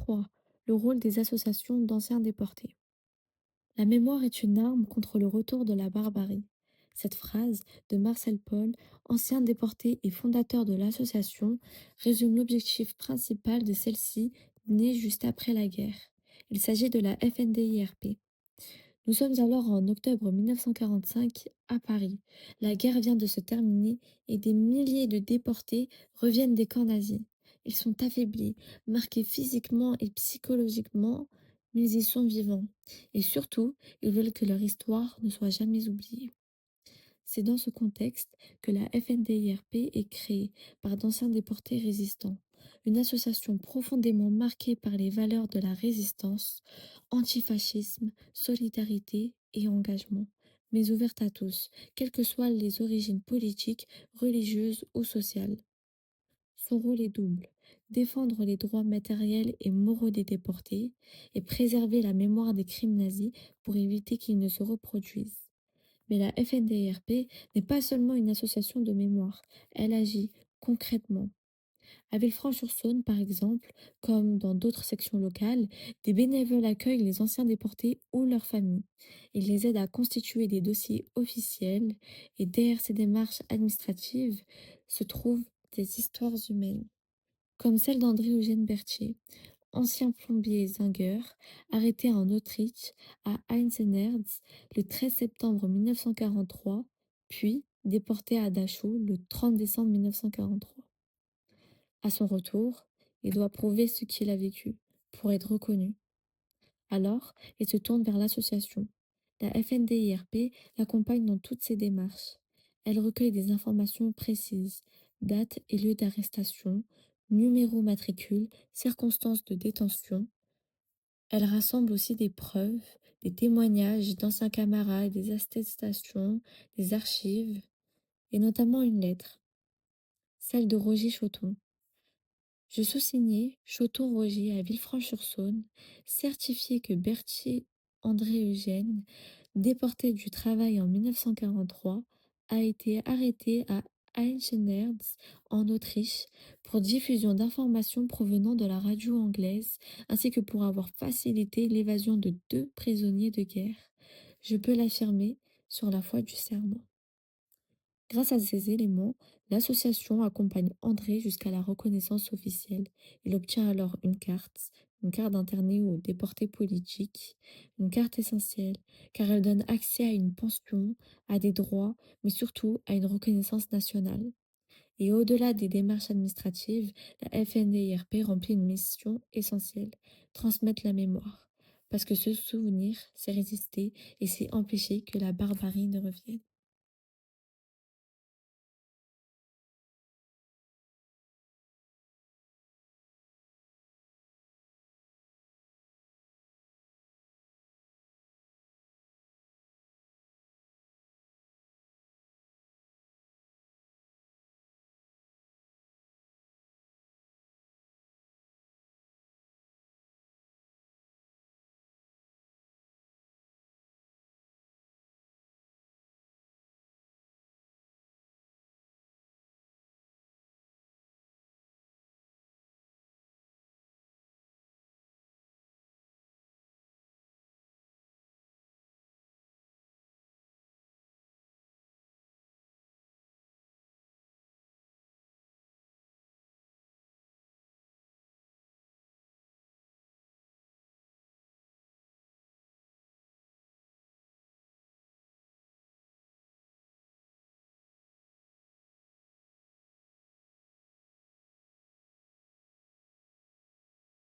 3. Le rôle des associations d'anciens déportés. La mémoire est une arme contre le retour de la barbarie. Cette phrase de Marcel Paul, ancien déporté et fondateur de l'association, résume l'objectif principal de celle-ci, née juste après la guerre. Il s'agit de la FNDIRP. Nous sommes alors en octobre 1945 à Paris. La guerre vient de se terminer et des milliers de déportés reviennent des camps nazis. Ils sont affaiblis, marqués physiquement et psychologiquement, mais ils sont vivants. Et surtout, ils veulent que leur histoire ne soit jamais oubliée. C'est dans ce contexte que la FNDIRP est créée par d'anciens déportés résistants, une association profondément marquée par les valeurs de la résistance, antifascisme, solidarité et engagement, mais ouverte à tous, quelles que soient les origines politiques, religieuses ou sociales. Son rôle est double: défendre les droits matériels et moraux des déportés et préserver la mémoire des crimes nazis pour éviter qu'ils ne se reproduisent. Mais la FNDRP n'est pas seulement une association de mémoire, elle agit concrètement. À Villefranche-sur-Saône, par exemple, comme dans d'autres sections locales, des bénévoles accueillent les anciens déportés ou leurs familles. Ils les aident à constituer des dossiers officiels et derrière ces démarches administratives se trouvent des histoires humaines, comme celle d'André-Eugène Berthier, ancien plombier zingueur, arrêté en Autriche à Eisenerz le 13 septembre 1943, puis déporté à Dachau le 30 décembre 1943. À son retour, il doit prouver ce qu'il a vécu pour être reconnu. Alors, il se tourne vers l'association. La FNDIRP l'accompagne dans toutes ses démarches. Elle recueille des informations précises: date et lieu d'arrestation, numéro matricule, circonstances de détention. Elle rassemble aussi des preuves, des témoignages d'anciens camarades, des attestations, des archives, et notamment une lettre, celle de Roger Choton. Je sous-signais Choton-Roger à Villefranche-sur-Saône, certifié que Berthier André-Eugène, déporté du travail en 1943, a été arrêté à Eichenerz, en Autriche, pour diffusion d'informations provenant de la radio anglaise, ainsi que pour avoir facilité l'évasion de 2 prisonniers de guerre. Je peux l'affirmer sur la foi du serment. Grâce à ces éléments, l'association accompagne André jusqu'à la reconnaissance officielle. Il obtient alors une carte d'internés ou déporté politique, une carte essentielle, car elle donne accès à une pension, à des droits, mais surtout à une reconnaissance nationale. Et au-delà des démarches administratives, la FNDIRP remplit une mission essentielle: transmettre la mémoire. Parce que se souvenir, c'est résister et c'est empêcher que la barbarie ne revienne.